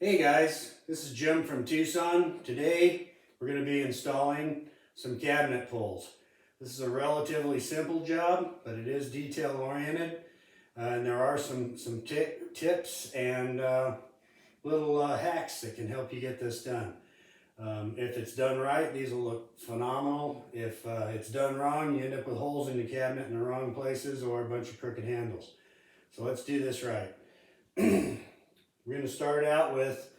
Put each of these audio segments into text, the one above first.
Hey guys, this is Jim from Tucson. Today we're going to be installing some cabinet pulls. This is a relatively simple job, but it is detail oriented, and there are some tips and little hacks that can help you get this done. If it's done right, these will look phenomenal. If it's done wrong, you end up with holes in the cabinet in the wrong places or a bunch of crooked handles. So let's do this right. We're going to start out with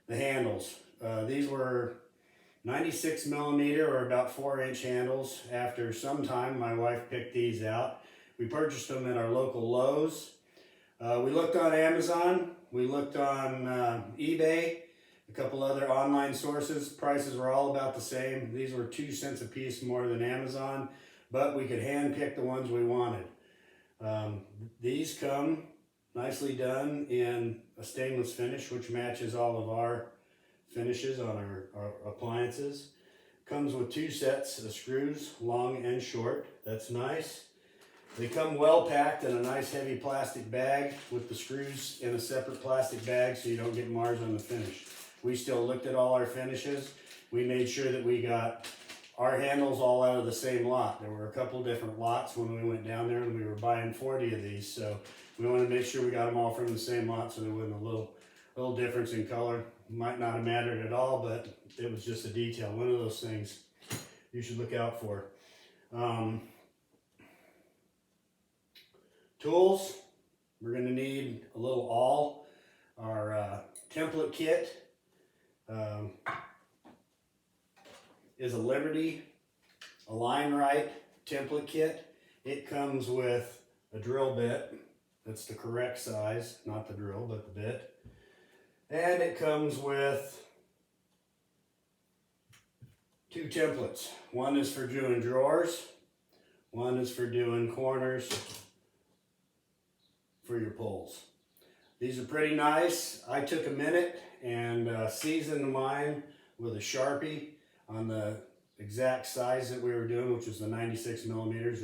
the handles. These were 96 millimeter or about 4-inch handles. After some time, my wife picked these out. We purchased them at our local Lowe's. We looked on Amazon. We looked on eBay, a couple other online sources. Prices were all about the same. These were 2 cents a piece more than Amazon, but we could hand pick the ones we wanted. These come nicely done in a stainless finish, which matches all of our finishes on our appliances. Comes with 2 sets of screws, long and short. That's nice. They come well packed in a nice heavy plastic bag with the screws in a separate plastic bag so you don't get Mars on the finish. We still looked at all our finishes. We made sure that we got our handles all out of the same lot. There were a couple different lots when we went down there, and we were buying 40 of these, so we wanted to make sure we got them all from the same lot so there wasn't a little difference in color. Might not have mattered at all, but it was just a detail. One of those things you should look out for. Tools, we're going to need a little awl. Our template kit is a Liberty alignright template kit. It comes with a drill bit. That's the correct size, not the drill, but the bit. And it comes with 2 templates. One is for doing drawers. One is for doing corners for your pulls. These are pretty nice. I took a minute and seasoned mine with a Sharpie on the exact size that we were doing, which was the 96 millimeters.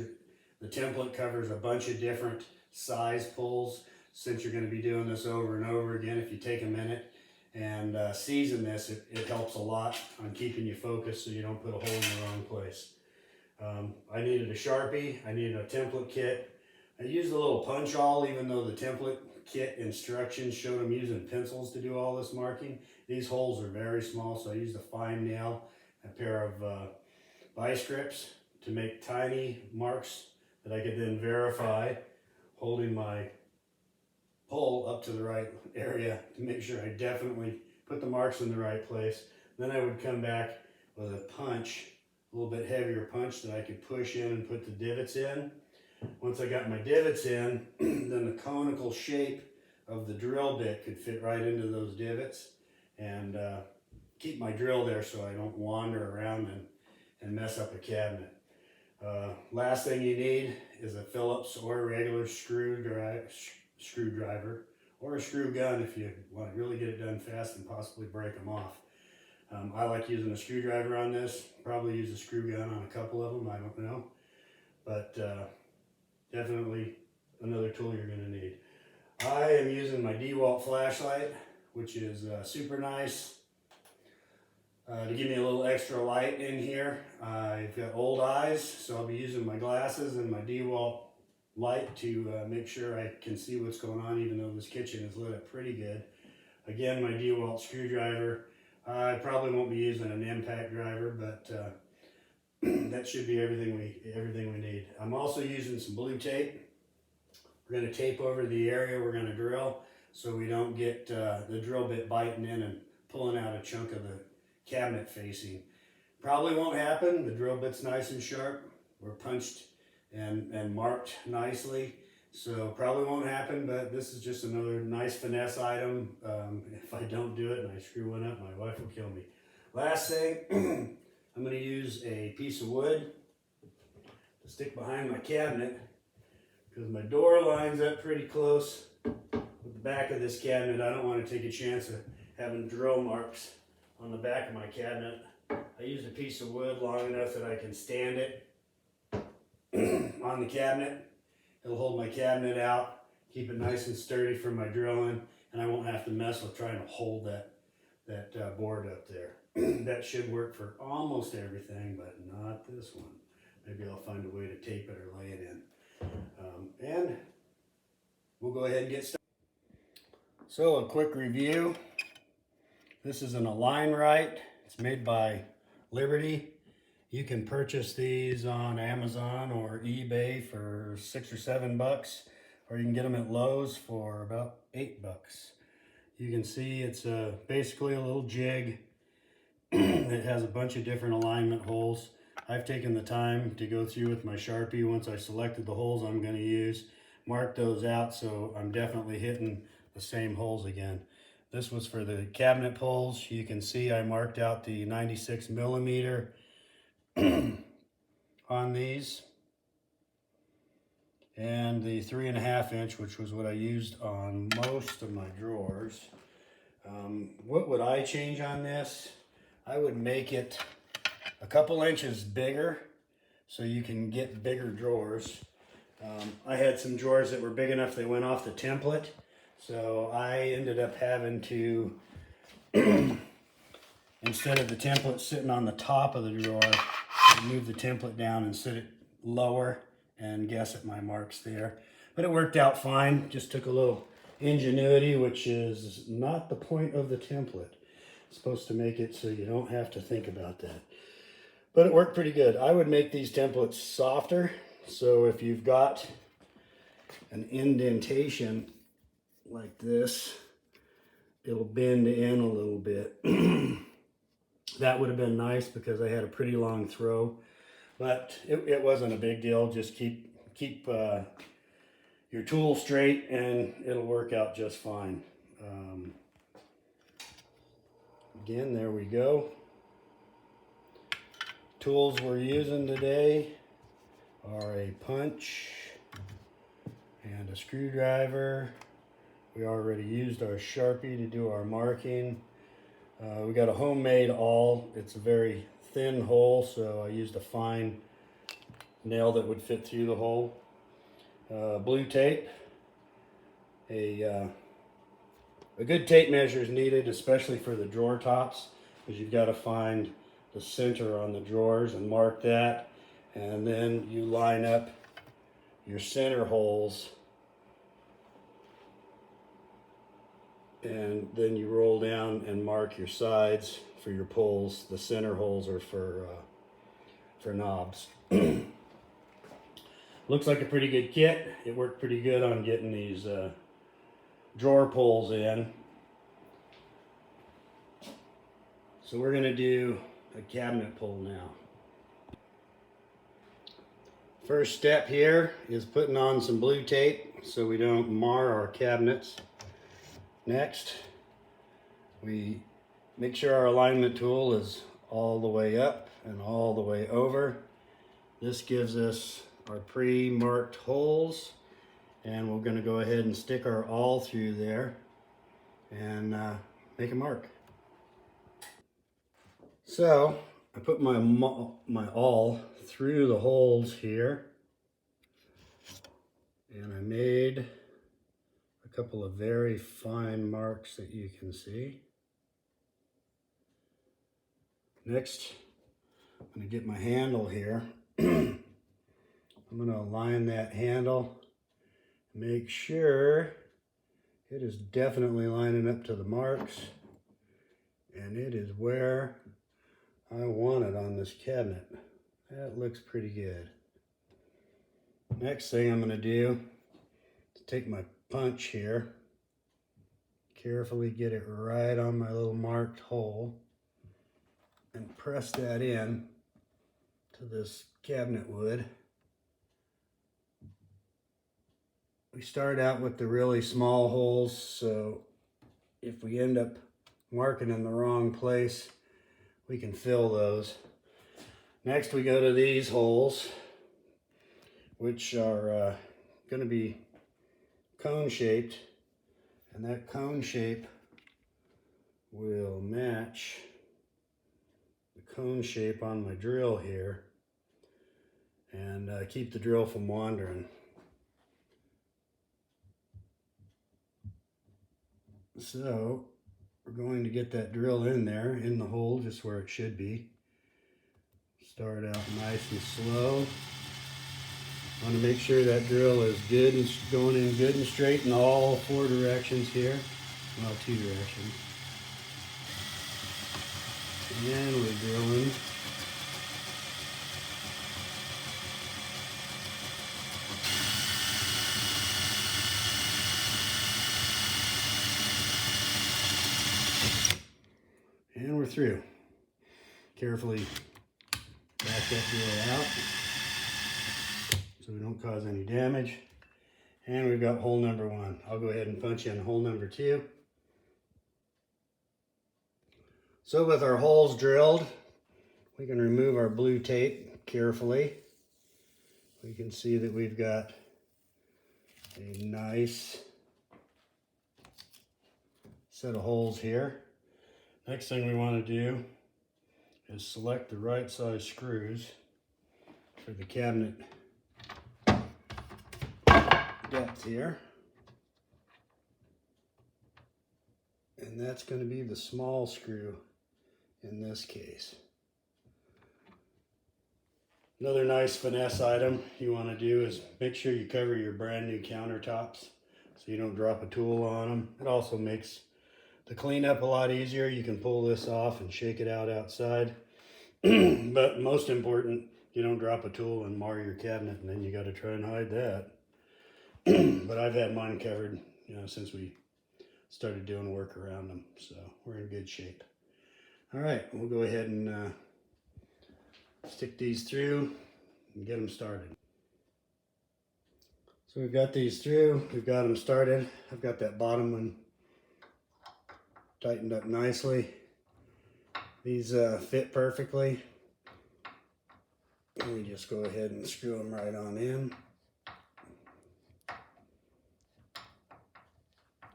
The template covers a bunch of different size pulls. Since you're going to be doing this over and over again, if you take a minute and season this, it helps a lot on keeping you focused so you don't put a hole in the wrong place. I needed a Sharpie. I needed a template kit. I used a little punch awl, even though the template kit instructions showed them using pencils to do all this marking. These holes are very small, so I used a fine nail, a pair of vice grips to make tiny marks that I could then verify, holding my pull up to the right area to make sure I definitely put the marks in the right place. Then I would come back with a punch, a little bit heavier punch that I could push in and put the divots in. Once I got my divots in, then the conical shape of the drill bit could fit right into those divots and keep my drill there so I don't wander around and mess up a cabinet. Last thing you need is a Phillips or a regular screwdriver or a screw gun if you want to really get it done fast and possibly break them off. I like using a screwdriver on this. Probably use a screw gun on a couple of them, I don't know. But definitely another tool you're going to need. I am using my DeWalt flashlight, which is super nice to give me a little extra light in here. I've got old eyes, so I'll be using my glasses and my DeWalt light to make sure I can see what's going on, even though this kitchen is lit up pretty good. Again, my DeWalt screwdriver. I probably won't be using an impact driver, but that should be everything we need. I'm also using some blue tape. We're going to tape over the area we're going to drill so we don't get the drill bit biting in and pulling out a chunk of the cabinet facing. Probably won't happen. The drill bit's nice and sharp. We're punched and marked nicely, so probably won't happen, but this is just another nice finesse item. If I don't do it and I screw one up, my wife will kill me. Last thing, I'm going to use a piece of wood to stick behind my cabinet because my door lines up pretty close with the back of this cabinet. I don't want to take a chance of having drill marks on the back of my cabinet. I used a piece of wood long enough that I can stand it on the cabinet. It'll hold my cabinet out, keep it nice and sturdy for my drilling, and I won't have to mess with trying to hold that that board up there. That should work for almost everything, but not this one. Maybe I'll find a way to tape it or lay it in. And we'll go ahead and get started. So a quick review. This is an alignright. It's made by Liberty. You can purchase these on Amazon or eBay for $6 or $7, or you can get them at Lowe's for about $8. You can see it's basically a little jig. It has a bunch of different alignment holes. I've taken the time to go through with my Sharpie once I selected the holes I'm going to use, mark those out so I'm definitely hitting the same holes again. This was for the cabinet poles. You can see I marked out the 96 millimeter on these, and the 3.5 inch, which was what I used on most of my drawers. What would I change on this? I would make it a couple inches bigger so you can get bigger drawers. I had some drawers that were big enough they went off the template, so I ended up having to, instead of the template sitting on the top of the drawer, move the template down and sit it lower and guess at my marks there. But it worked out fine. Just took a little ingenuity, which is not the point of the template. It's supposed to make it so you don't have to think about that. But it worked pretty good. I would make these templates softer, so if you've got an indentation like this, it'll bend in a little bit. That would have been nice because I had a pretty long throw, but it wasn't a big deal. Just keep your tool straight and it'll work out just fine. Again, there we go. Tools we're using today are a punch and a screwdriver. We already used our Sharpie to do our marking. We got a homemade awl. It's a very thin hole, so I used a fine nail that would fit through the hole. Blue tape. A good tape measure is needed, especially for the drawer tops, because you've got to find the center on the drawers and mark that, and then you line up your center holes, and then you roll down and mark your sides for your pulls. The center holes are for knobs. Looks like a pretty good kit. It worked pretty good on getting these drawer pulls in. So we're going to do a cabinet pull now. First step here is putting on some blue tape so we don't mar our cabinets. Next, we make sure our alignment tool is all the way up and all the way over. This gives us our pre-marked holes, and we're going to go ahead and stick our awl through there and make a mark. So I put my awl through the holes here, and I made a couple of very fine marks that you can see. Next, I'm going to get my handle here. I'm going to align that handle, make sure it is definitely lining up to the marks, and it is where I want it on this cabinet. That looks pretty good. Next thing I'm going to do is take my punch here, carefully get it right on my little marked hole, and press that in to this cabinet wood. We start out with the really small holes, so if we end up marking in the wrong place, we can fill those. Next we go to these holes, which are going to be cone shaped, and that cone shape will match the cone shape on my drill here and keep the drill from wandering. So we're going to get that drill in there, in the hole, just where it should be. Start out nice and slow. Want to make sure that drill is good and going in good and straight in all 4 directions here. Well, 2 directions. And we're drilling. And we're through. Carefully back that drill out so we don't cause any damage. And we've got hole number 1. I'll go ahead and punch in hole number 2. So with our holes drilled, we can remove our blue tape carefully. We can see that we've got a nice set of holes here. Next thing we want to do is select the right size screws for the cabinet depth here. And that's going to be the small screw in this case. Another nice finesse item you want to do is make sure you cover your brand new countertops so you don't drop a tool on them. It also makes the cleanup a lot easier. You can pull this off and shake it out outside. But most important, you don't drop a tool and mar your cabinet, and then you got to try and hide that. But I've had mine covered, since we started doing work around them, so we're in good shape. All right, we'll go ahead and stick these through and get them started. So we've got these through, we've got them started. I've got that bottom one tightened up nicely. These fit perfectly. Let me just go ahead and screw them right on in.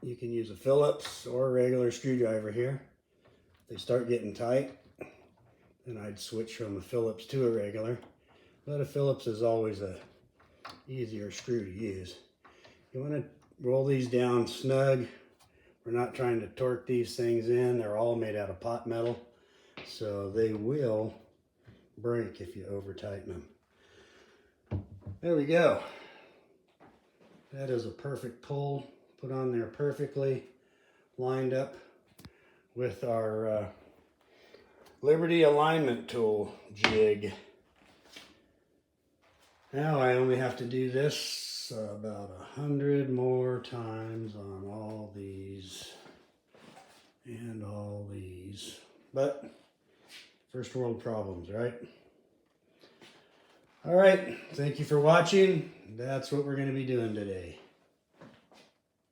You can use a Phillips or a regular screwdriver here. If they start getting tight, then I'd switch from a Phillips to a regular. But a Phillips is always a easier screw to use. You want to roll these down snug. We're not trying to torque these things in. They're all made out of pot metal, so they will break if you over tighten them. There we go. That is a perfect pull, put on there perfectly, lined up with our Liberty alignment tool jig. Now I only have to do this about 100 more times on all these and all these. But first world problems, right? All right, thank you for watching. That's what we're going to be doing today.